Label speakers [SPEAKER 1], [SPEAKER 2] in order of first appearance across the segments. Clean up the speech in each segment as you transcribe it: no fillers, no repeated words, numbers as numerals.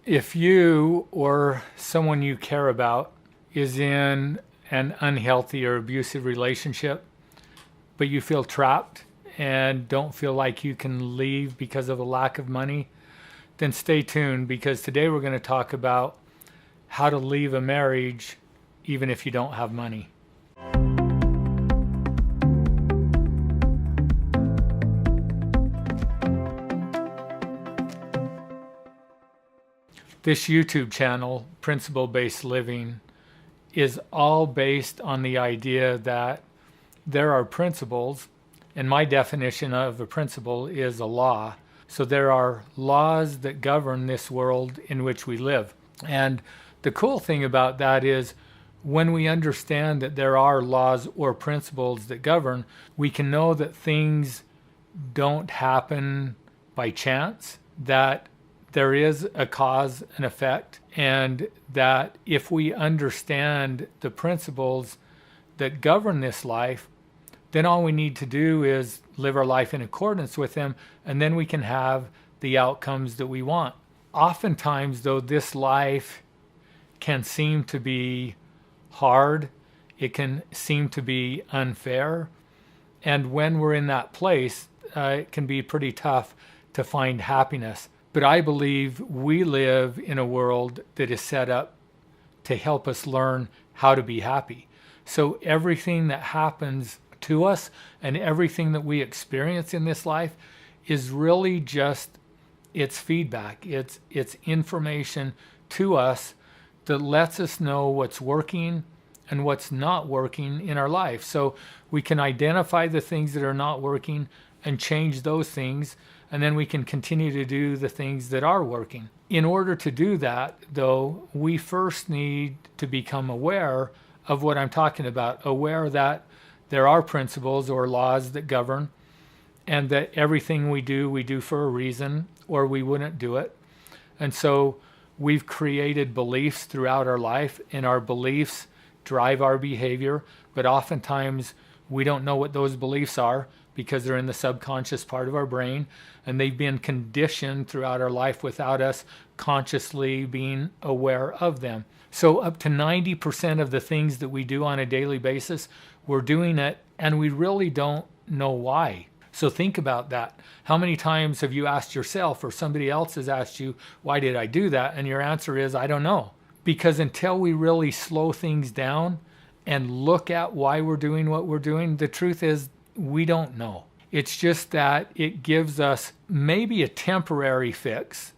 [SPEAKER 1] If you or someone you care about is in an unhealthy or abusive relationship, but you feel trapped and don't feel like you can leave because of a lack of money, then stay tuned, because today we're going to talk about how to leave a marriage even if you don't have money. This YouTube channel, Principle Based Living, is all based on the idea that there are principles, and my definition of a principle is a law. So there are laws that govern this world in which we live. And the cool thing about that is when we understand that there are laws or principles that govern, we can know that things don't happen by chance, that there is a cause and effect, and that if we understand the principles that govern this life, then all we need to do is live our life in accordance with them, and then we can have the outcomes that we want. Oftentimes, though, this life can seem to be hard, it can seem to be unfair, and when we're in that place, it can be pretty tough to find happiness. But I believe we live in a world that is set up to help us learn how to be happy. So everything that happens to us and everything that we experience in this life is really just it's feedback. It's information to us that lets us know what's working and what's not working in our life. So we can identify the things that are not working and change those things, and then we can continue to do the things that are working. In order to do that, though, we first need to become aware of what I'm talking about, aware that there are principles or laws that govern, and that everything we do for a reason, or we wouldn't do it. And so we've created beliefs throughout our life, and our beliefs drive our behavior, but oftentimes we don't know what those beliefs are because they're in the subconscious part of our brain, and they've been conditioned throughout our life without us consciously being aware of them. So up to 90% of the things that we do on a daily basis, we're doing it and we really don't know why. So think about that. How many times have you asked yourself, or somebody else has asked you, why did I do that? And your answer is, I don't know. Because until we really slow things down and look at why we're doing what we're doing, the truth is we don't know. It's just that it gives us maybe a temporary fix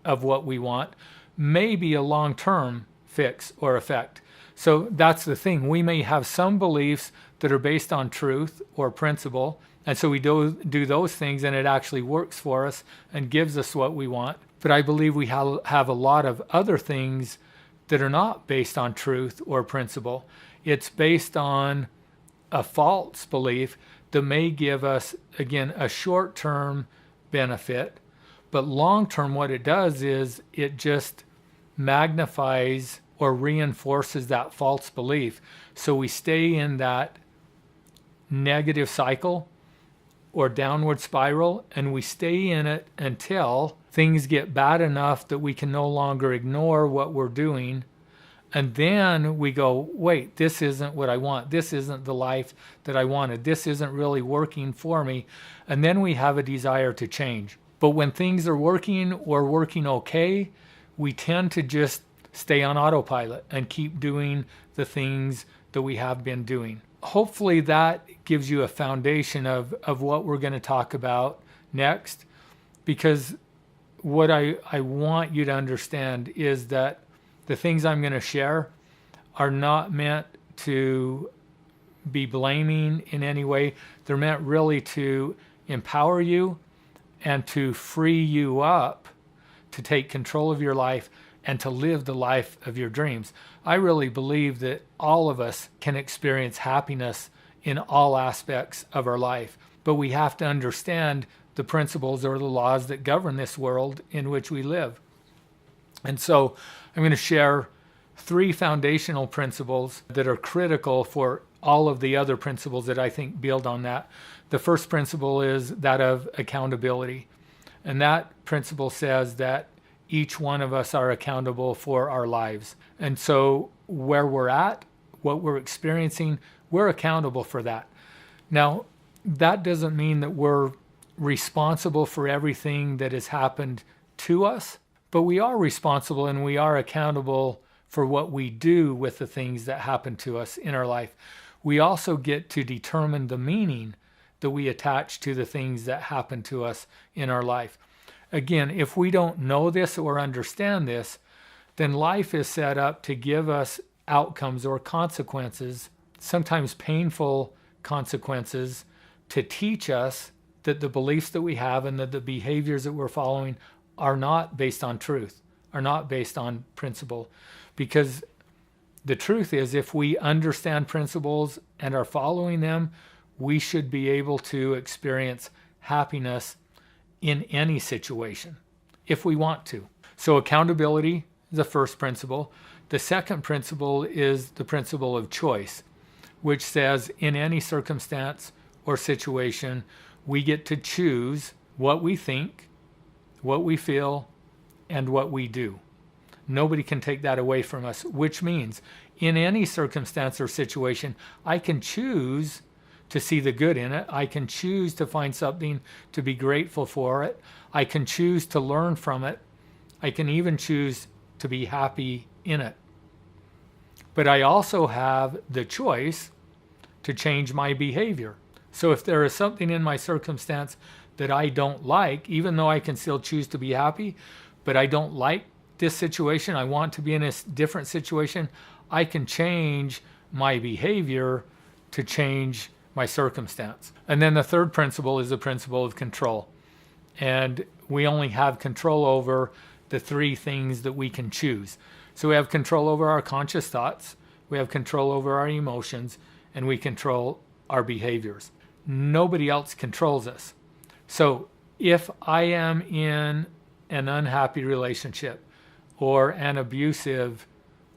[SPEAKER 1] of what we want, maybe a long-term fix or effect. So that's the thing. We may have some beliefs that are based on truth or principle, and so we do those things and it actually works for us and gives us what we want. But I believe we have a lot of other things that are not based on truth or principle. It's based on a false belief that may give us, again, a short-term benefit, but long-term what it does is it just magnifies or reinforces that false belief. So we stay in that negative cycle or downward spiral, and we stay in it until things get bad enough that we can no longer ignore what we're doing. And then we go, wait, this isn't what I want. This isn't the life that I wanted. This isn't really working for me. And then we have a desire to change. But when things are working or working okay, we tend to just stay on autopilot and keep doing the things that we have been doing. Hopefully that gives you a foundation of what we're going to talk about next, because what I want you to understand is that the things I'm going to share are not meant to be blaming in any way. They're meant really to empower you and to free you up to take control of your life and to live the life of your dreams. I really believe that all of us can experience happiness in all aspects of our life, but we have to understand the principles or the laws that govern this world in which we live. And so I'm going to share 3 foundational principles that are critical for all of the other principles that I think build on that. The first principle is that of accountability. And that principle says that each one of us are accountable for our lives. And so where we're at, what we're experiencing, we're accountable for that. Now, that doesn't mean that we're responsible for everything that has happened to us, but we are responsible and we are accountable for what we do with the things that happen to us in our life. We also get to determine the meaning that we attach to the things that happen to us in our life. Again, if we don't know this or understand this, then life is set up to give us outcomes or consequences, sometimes painful consequences, to teach us that the beliefs that we have and that the behaviors that we're following are not based on truth, are not based on principle. Because the truth is, if we understand principles and are following them, we should be able to experience happiness in any situation, if we want to. So accountability is the first principle. The second principle is the principle of choice, which says in any circumstance or situation, we get to choose what we think, what we feel, and what we do. Nobody can take that away from us, which means in any circumstance or situation, I can choose to see the good in it. I can choose to find something to be grateful for it. I can choose to learn from it. I can even choose to be happy in it. But I also have the choice to change my behavior. So if there is something in my circumstance that I don't like, even though I can still choose to be happy, but I don't like this situation, I want to be in a different situation, I can change my behavior to change my circumstance. And then the third principle is the principle of control. And we only have control over the three things that we can choose. So we have control over our conscious thoughts, we have control over our emotions, and we control our behaviors. Nobody else controls us. So if I am in an unhappy relationship or an abusive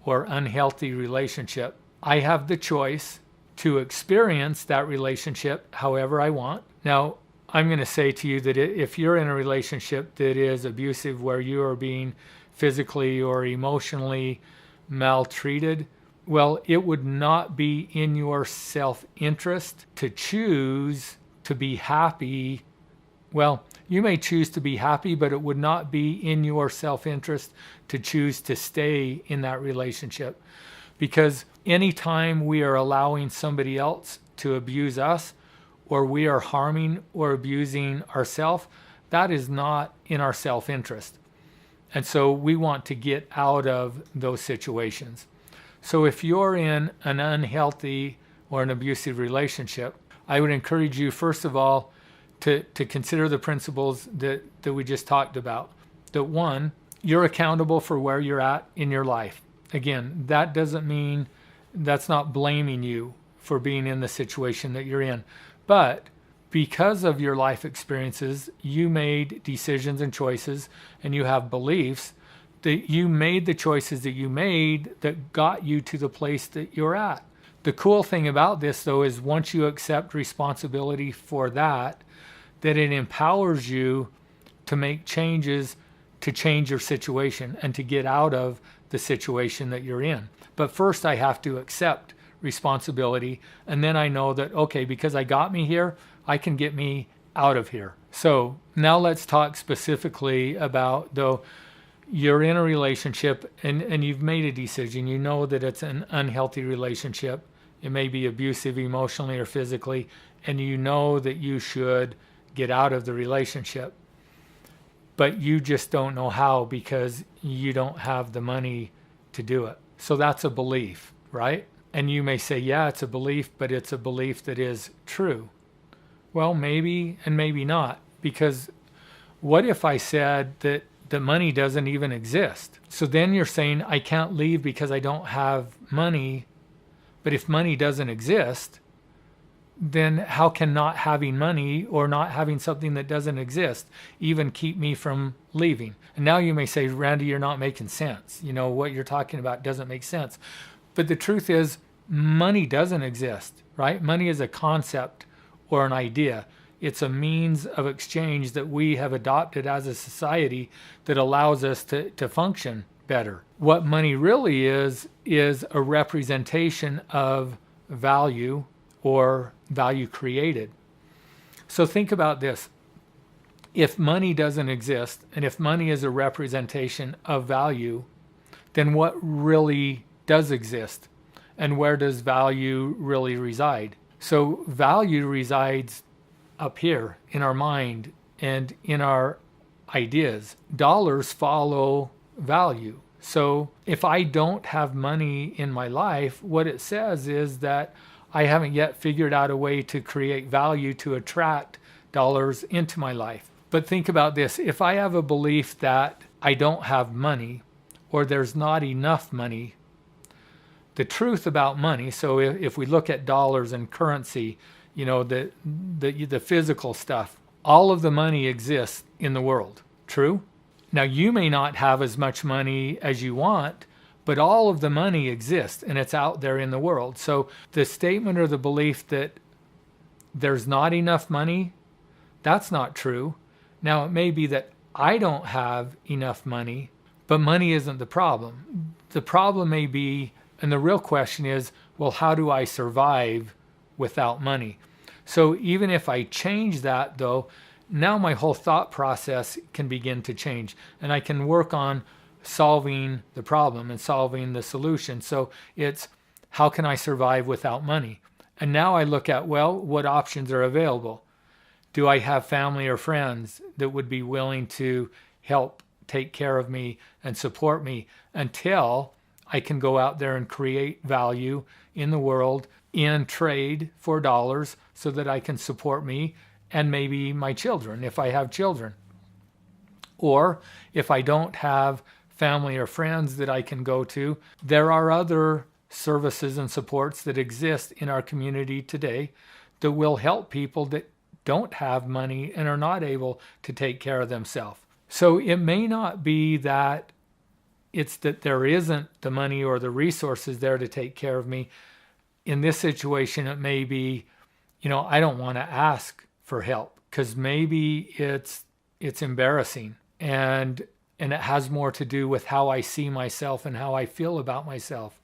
[SPEAKER 1] or unhealthy relationship, I have the choice to experience that relationship however I want. Now, I'm going to say to you that if you're in a relationship that is abusive, where you are being physically or emotionally maltreated, well, it would not be in your self-interest to choose to be happy. Well, you may choose to be happy, but it would not be in your self-interest to choose to stay in that relationship. Because anytime we are allowing somebody else to abuse us, or we are harming or abusing ourselves, that is not in our self-interest. And so we want to get out of those situations. So if you're in an unhealthy or an abusive relationship, I would encourage you, first of all, to consider the principles that we just talked about. That one, you're accountable for where you're at in your life. Again, that doesn't mean, that's not blaming you for being in the situation that you're in. But because of your life experiences, you made decisions and choices, and you have beliefs that you made the choices that you made that got you to the place that you're at. The cool thing about this, though, is once you accept responsibility for that, that it empowers you to make changes to change your situation and to get out of the situation that you're in. But first I have to accept responsibility, and then I know that, okay, because I got me here, I can get me out of here. So now let's talk specifically about, though, you're in a relationship and you've made a decision. You know that it's an unhealthy relationship. It may be abusive emotionally or physically, and you know that you should get out of the relationship. But you just don't know how because you don't have the money to do it. So that's a belief, right? And you may say, yeah, it's a belief, but it's a belief that is true. Well, maybe and maybe not. Because what if I said that the money doesn't even exist? So then you're saying I can't leave because I don't have money. But if money doesn't exist, then how can not having money or not having something that doesn't exist even keep me from leaving? And now you may say, Randy, you're not making sense. You know, what you're talking about doesn't make sense. But the truth is, money doesn't exist, right? Money is a concept or an idea. It's a means of exchange that we have adopted as a society that allows us to function better. What money really is a representation of value or value created. So think about this. If money doesn't exist, and if money is a representation of value, then what really does exist? And where does value really reside? So value resides up here in our mind and in our ideas. Dollars follow value. So if I don't have money in my life, what it says is that I haven't yet figured out a way to create value to attract dollars into my life. But think about this. If I have a belief that I don't have money or there's not enough money, the truth about money, so if we look at dollars and currency, the physical stuff, all of the money exists in the world. True? Now, you may not have as much money as you want, but all of the money exists and it's out there in the world. So the statement or the belief that there's not enough money, that's not true. Now, it may be that I don't have enough money, but money isn't the problem. The problem may be, and the real question is, well, how do I survive without money? So even if I change that, though, now my whole thought process can begin to change, and I can work on solving the problem and solving the solution. So it's, how can I survive without money? And now I look at, well, what options are available? Do I have family or friends that would be willing to help take care of me and support me until I can go out there and create value in the world in trade for dollars so that I can support me and maybe my children if I have children? Or if I don't have family or friends that I can go to, there are other services and supports that exist in our community today that will help people that don't have money and are not able to take care of themselves. So it may not be that it's that there isn't the money or the resources there to take care of me. In this situation, it may be, I don't want to ask for help because maybe it's embarrassing and it has more to do with how I see myself and how I feel about myself.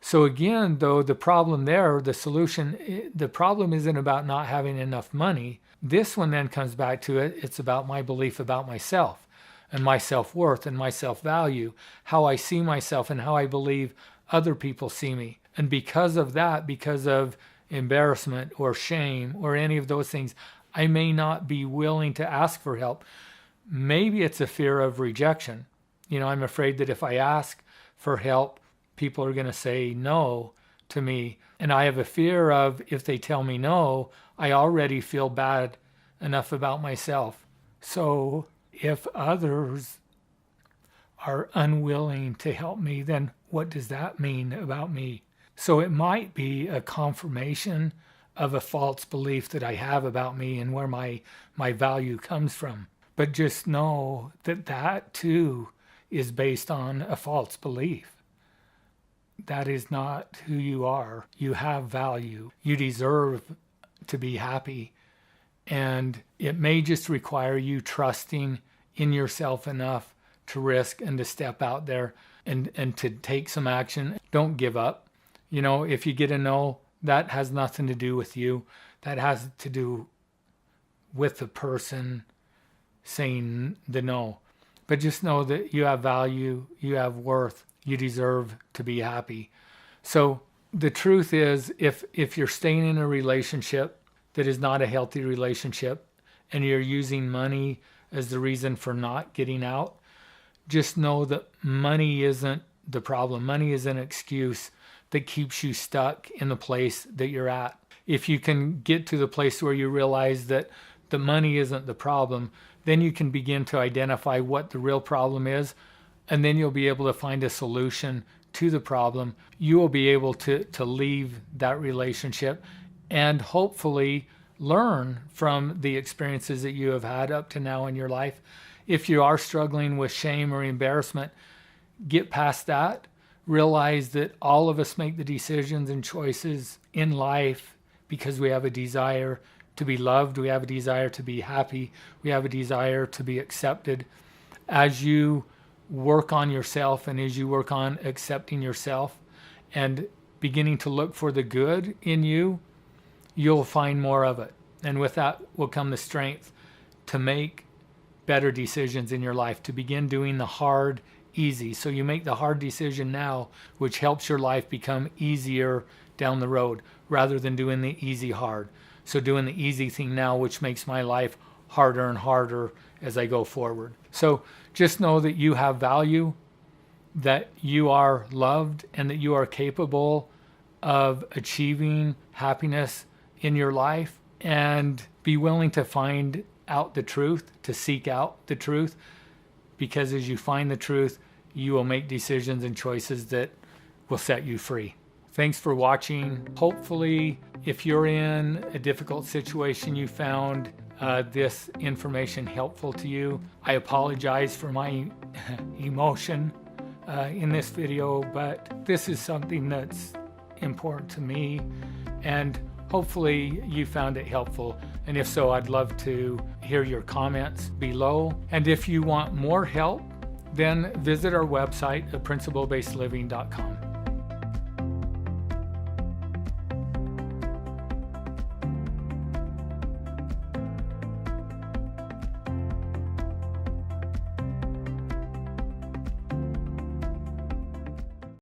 [SPEAKER 1] So again, though, the problem there, the solution, the problem isn't about not having enough money. This one then comes back to it. It's about my belief about myself and my self-worth and my self-value, how I see myself and how I believe other people see me. And because of that, because of embarrassment or shame or any of those things, I may not be willing to ask for help. Maybe it's a fear of rejection. I'm afraid that if I ask for help, people are going to say no to me. And I have a fear of, if they tell me no, I already feel bad enough about myself. So if others are unwilling to help me, then what does that mean about me? So it might be a confirmation of a false belief that I have about me and where my value comes from. But just know that too is based on a false belief. That is not who you are. You have value. You deserve to be happy. And it may just require you trusting in yourself enough to risk and to step out there and to take some action. Don't give up. If you get a no, that has nothing to do with you. That has to do with the person saying the no. But just know that you have value, you have worth, you deserve to be happy. So the truth is, if you're staying in a relationship that is not a healthy relationship and you're using money as the reason for not getting out, just know that money isn't the problem. Money is an excuse that keeps you stuck in the place that you're at. If you can get to the place where you realize that the money isn't the problem, then you can begin to identify what the real problem is, and then you'll be able to find a solution to the problem. You will be able to leave that relationship and hopefully learn from the experiences that you have had up to now in your life. If you are struggling with shame or embarrassment, get past that. Realize that all of us make the decisions and choices in life because we have a desire to be loved. We have a desire to be happy. We have a desire to be accepted. As you work on yourself and as you work on accepting yourself and beginning to look for the good in you, you'll find more of it. And with that will come the strength to make better decisions in your life, to begin doing the hard easy. So you make the hard decision now, which helps your life become easier down the road, rather than doing the easy hard. So doing the easy thing now, which makes my life harder and harder as I go forward. So just know that you have value, that you are loved, and that you are capable of achieving happiness in your life, and be willing to find out the truth, to seek out the truth, because as you find the truth, you will make decisions and choices that will set you free. Thanks for watching. Hopefully, if you're in a difficult situation, you found this information helpful to you. I apologize for my emotion in this video, but this is something that's important to me, and hopefully you found it helpful. And if so, I'd love to hear your comments below. And if you want more help, then visit our website at principlebasedliving.com.